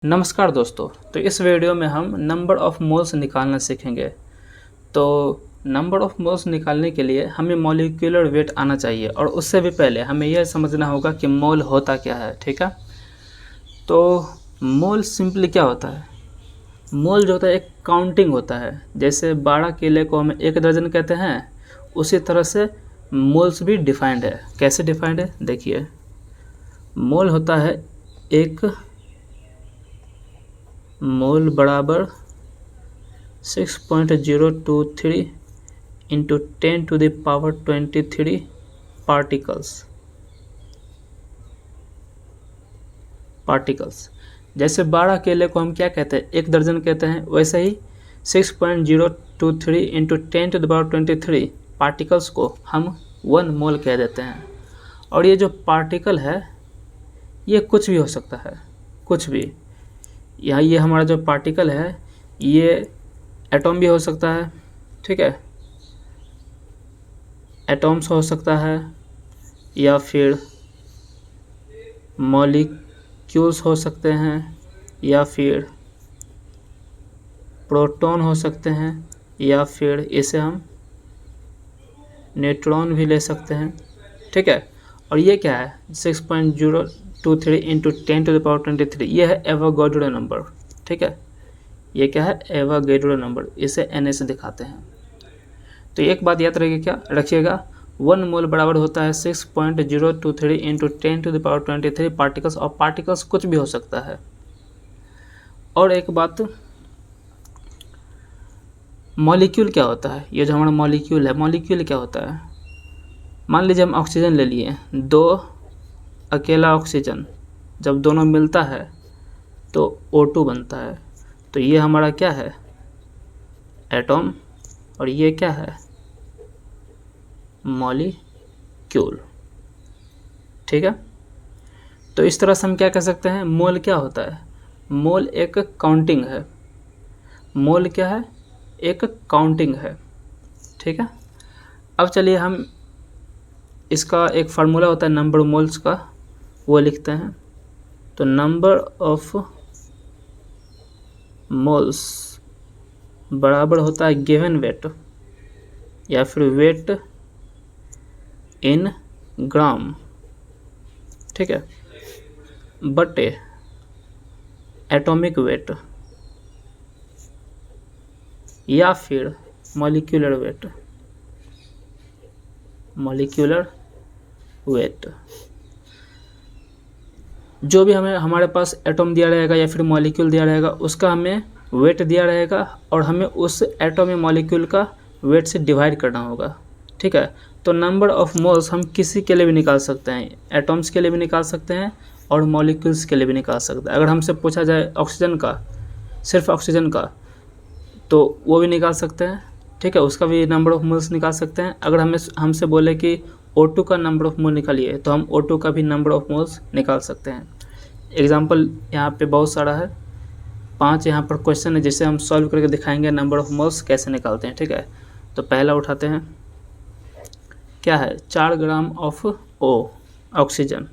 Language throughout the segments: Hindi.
नमस्कार दोस्तों। तो इस वीडियो में हम नंबर ऑफ़ मोल्स निकालना सीखेंगे। तो नंबर ऑफ़ मोल्स निकालने के लिए हमें मॉलिक्यूलर वेट आना चाहिए और उससे भी पहले हमें यह समझना होगा कि मोल होता क्या है। ठीक है, तो मोल सिंपली क्या होता है? मोल जो होता है एक काउंटिंग होता है। जैसे 12 केले को हम 1 दर्जन कहते हैं, उसी तरह से मोल्स भी डिफाइंड है। कैसे डिफाइंड है देखिए, मोल होता है एक मोल बराबर 6.023 इंटू 10⁻23 पार्टिकल्स। जैसे 12 केले को हम क्या कहते हैं, 1 दर्जन कहते हैं, वैसे ही 6.023 इंटू 10⁻23 पार्टिकल्स को हम 1 मोल कह देते हैं। और ये जो पार्टिकल है ये कुछ भी हो सकता है, कुछ भी। यहाँ ये हमारा जो पार्टिकल है ये एटॉम भी हो सकता है, ठीक है, एटॉम्स हो सकता है, या फिर मॉलिक्यूल्स हो सकते हैं, या फिर प्रोटॉन हो सकते हैं, या फिर इसे हम न्यूट्रॉन भी ले सकते हैं। ठीक है, और ये क्या है 6.023 इंटू 10⁻23, ये है एवोगाड्रो नंबर। ठीक है, ये क्या है एवोगाड्रो नंबर, इसे Na से दिखाते हैं। तो एक बात याद रखिएगा 1 मोल बराबर होता है 6.023 इंटू 10⁻23 पार्टिकल्स। और पार्टिकल्स कुछ भी हो सकता है। और एक बात, मॉलिक्यूल क्या होता है? ये जो हमारा मॉलिक्यूल है, मॉलिक्यूल क्या होता है? मान लीजिए हम ऑक्सीजन ले लिए, 2 अकेला ऑक्सीजन, जब दोनों मिलता है तो O2 बनता है। तो ये हमारा क्या है एटॉम, और ये क्या है मॉलिक्यूल। ठीक है, तो इस तरह से हम क्या कह सकते हैं, मोल क्या होता है? मोल एक काउंटिंग है। मोल क्या है? एक काउंटिंग है। ठीक है, अब चलिए हम इसका एक फार्मूला होता है नंबर मोल्स का, वो लिखते हैं। तो नंबर ऑफ मोल्स बराबर होता है गिवन वेट, या फिर वेट इन ग्राम, ठीक है, बटे एटॉमिक वेट, या फिर मॉलिक्यूलर वेट। मॉलिक्यूलर वेट जो भी हमारे पास एटॉम दिया रहेगा या फिर मॉलिक्यूल दिया रहेगा, उसका हमें वेट दिया रहेगा और हमें उस एटॉम या मॉलिक्यूल का वेट से डिवाइड करना होगा। ठीक है, तो नंबर ऑफ मोल्स हम किसी के लिए भी निकाल सकते हैं, एटॉम्स के लिए भी निकाल सकते हैं और मॉलिक्यूल्स के लिए भी निकाल सकते हैं। अगर हमसे पूछा जाए ऑक्सीजन का, सिर्फ ऑक्सीजन का, तो वो भी निकाल सकते हैं। ठीक है, उसका भी नंबर ऑफ मोल्स निकाल सकते हैं। अगर हमसे बोले कि O2 का नंबर ऑफ मोल निकालिए, तो हम O2 का भी नंबर ऑफ मोल्स निकाल सकते हैं। एग्जाम्पल यहाँ पे बहुत सारा है, 5 यहाँ पर क्वेश्चन है जिसे हम सॉल्व करके दिखाएंगे नंबर ऑफ मोल्स कैसे निकालते हैं। ठीक है, तो पहला उठाते हैं, क्या है 4 gram of O oxygen,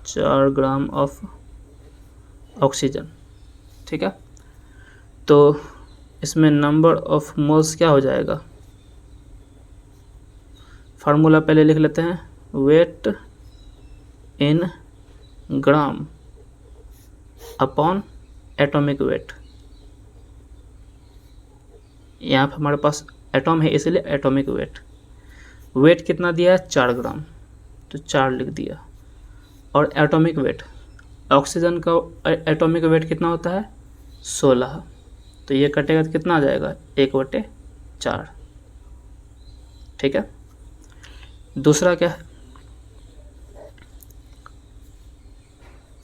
4 gram of oxygen. ठीक है, तो इसमें नंबर ऑफ मोल्स क्या हो जाएगा, फार्मूला पहले लिख लेते हैं, वेट इन ग्राम अपॉन एटॉमिक वेट। यहाँ पर हमारे पास एटॉम है इसलिए एटॉमिक वेट। वेट कितना दिया है 4 ग्राम, तो 4 लिख दिया। और एटॉमिक वेट, ऑक्सीजन का एटॉमिक वेट कितना होता है 16, तो ये कटेगा तो कितना आ जाएगा 1/4। ठीक है, दूसरा क्या है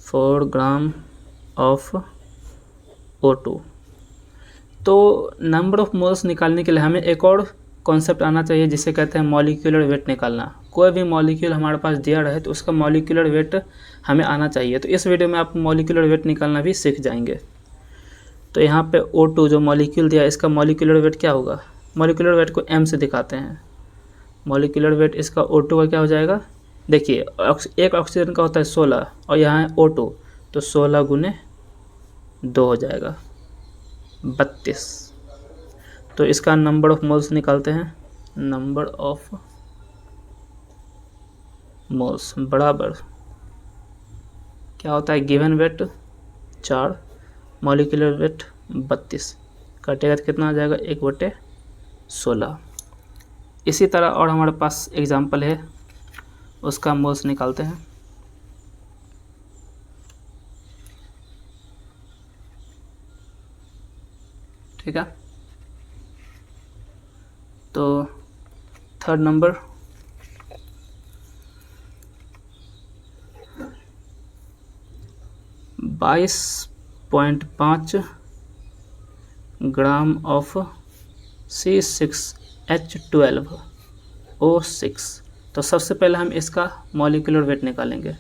4 ग्राम ऑफ O2। तो नंबर ऑफ मोल्स निकालने के लिए हमें एक और कॉन्सेप्ट आना चाहिए जिसे कहते हैं मॉलिक्यूलर वेट निकालना। कोई भी मॉलिक्यूल हमारे पास दिया रहे तो उसका मॉलिक्यूलर वेट हमें आना चाहिए। तो इस वीडियो में आप मॉलिक्यूलर वेट निकालना भी सीख जाएंगे। तो यहाँ पे O2 जो मॉलिक्यूल दिया, इसका मॉलिक्यूलर वेट क्या होगा? मॉलिक्यूलर वेट को M से दिखाते हैं। मॉलिक्यूलर वेट इसका O2 का क्या हो जाएगा, देखिए एक ऑक्सीजन का होता है 16 और यहाँ है O2, तो 16 × 2 हो जाएगा 32। तो इसका नंबर ऑफ मोल्स निकालते हैं। नंबर ऑफ मोल्स बराबर क्या होता है, गिवन वेट 4, मॉलिक्यूलर वेट 32, कटेगा तो कितना आ जाएगा 1/16। इसी तरह और हमारे पास एग्जाम्पल है, उसका मोल्स निकालते हैं। ठीक है, तो third number 22.5 gram of C6H12O6। तो सबसे पहले हम इसका मॉलिक्यूलर वेट निकालेंगे।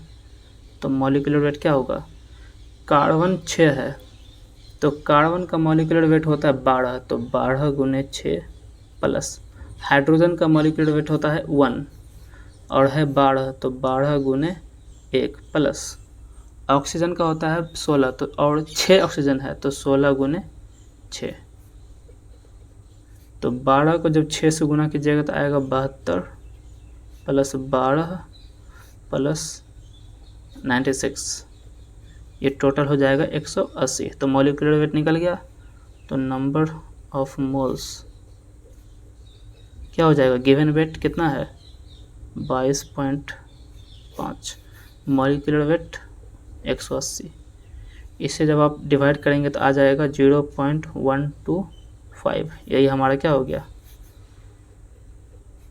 तो मॉलिक्यूलर वेट क्या होगा, कार्बन 6 है तो कार्बन का मॉलिक्यूलर वेट होता है 12, तो 12 × 6 प्लस हाइड्रोजन का मॉलिक्यूलर वेट होता है 1 और है 12, तो 12 × 1 प्लस ऑक्सीजन का होता है 16, तो और 6 ऑक्सीजन है तो 16 × 6, तो 12 को जब 6 से गुना कीजिएगा तो आएगा 72 प्लस 12 प्लस 96, ये टोटल हो जाएगा 180। तो मॉलिक्यूलर वेट निकल गया। तो नंबर ऑफ मोल्स क्या हो जाएगा, गिवन वेट कितना है 22.5, मॉलिक्यूलर वेट 180। इसे जब आप डिवाइड करेंगे तो आ जाएगा 0.125। यही हमारा क्या हो गया,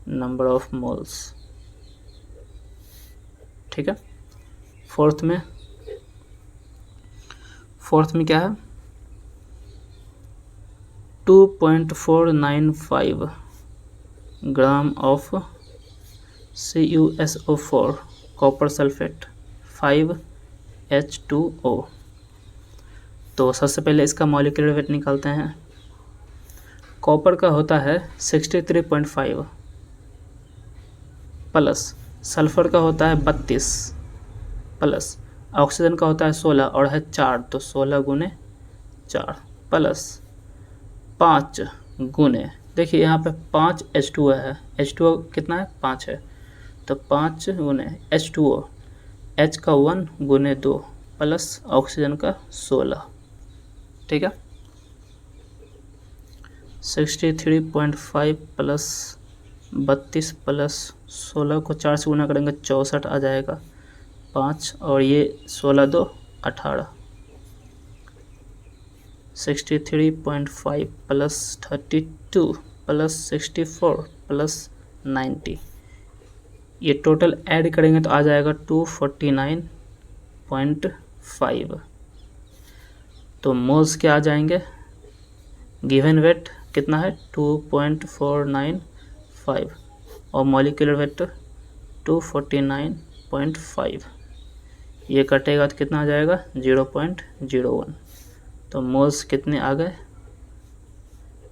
नंबर ऑफ मोल्स। ठीक है, फोर्थ में क्या है 2.495 gram of CuSO4 copper sulphate 5H2O। तो सबसे पहले इसका मॉलिक्यूलर वेट निकालते हैं। कॉपर का होता है 63.5 प्लस सल्फर का होता है 32 प्लस ऑक्सीजन का होता है 16 और है 4, तो 16 × 4 प्लस 5 गुने, देखिए यहाँ पे 5 H2O है, H2O कितना है 5 है, तो 5 × H2O, H का 1 × 2 प्लस ऑक्सीजन का 16। ठीक है, 63.5 प्लस 32 प्लस 16 को 4 से गुना करेंगे 64 आ जाएगा 5 और ये 16 2 18, 63.5 प्लस 32 प्लस 64 प्लस 90, ये टोटल ऐड करेंगे तो आ जाएगा 249.5। तो मोल्स क्या आ जाएंगे, गिवन वेट कितना है 2.495 और मॉलिक्यूलर वेट 249.5, ये कटेगा तो कितना आ जाएगा 0.01। तो मोल्स कितने आ गए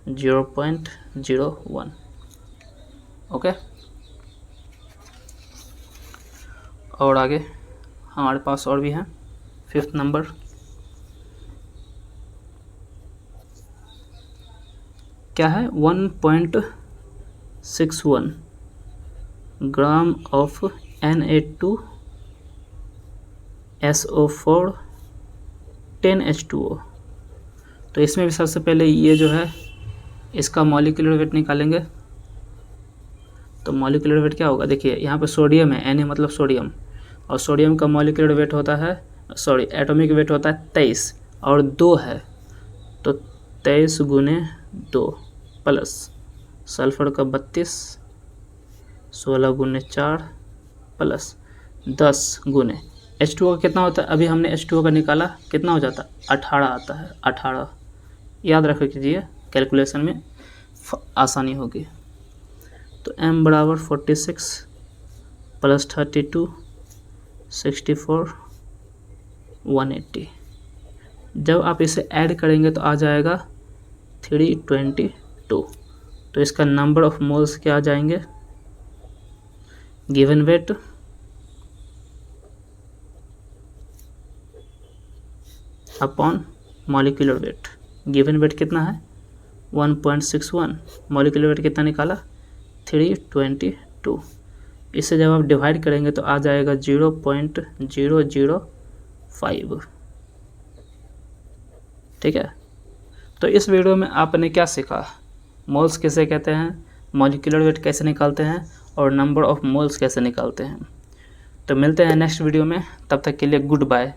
0.01। ओके, और आगे हमारे पास और भी हैं। फिफ्थ नंबर क्या है 1.61 ग्राम ऑफ Na2SO4 10H2O। तो इसमें भी सबसे पहले ये जो है इसका मॉलिक्यूलर वेट निकालेंगे। तो मॉलिक्यूलर वेट क्या होगा, देखिए यहाँ पे सोडियम है, Na मतलब सोडियम, और सोडियम का मॉलिक्यूलर वेट होता है एटॉमिक वेट होता है 23 और 2 है, तो 23 × 2 प्लस सल्फर का 32 16 × 4 प्लस 10 × H2O का कितना होता है, अभी हमने H2O का निकाला कितना हो जाता है 18 आता है 18, याद रख कीजिए कैलकुलेशन में आसानी होगी। तो m बराबर 46 प्लस 32 64 180, जब आप इसे ऐड करेंगे तो आ जाएगा 322। तो इसका नंबर ऑफ मोल्स क्या आ जाएंगे, given weight upon molecular weight, given weight कितना है 1.61, मॉलिक्यूलर वेट कितना निकाला 322। इससे जब आप डिवाइड करेंगे तो आ जाएगा 0.005। ठीक है, तो इस वीडियो में आपने क्या सीखा, मोल्स किसे कहते हैं, मॉलिक्यूलर वेट कैसे निकालते हैं और नंबर ऑफ मोल्स कैसे निकालते हैं। तो मिलते हैं नेक्स्ट वीडियो में, तब तक के लिए गुड बाय।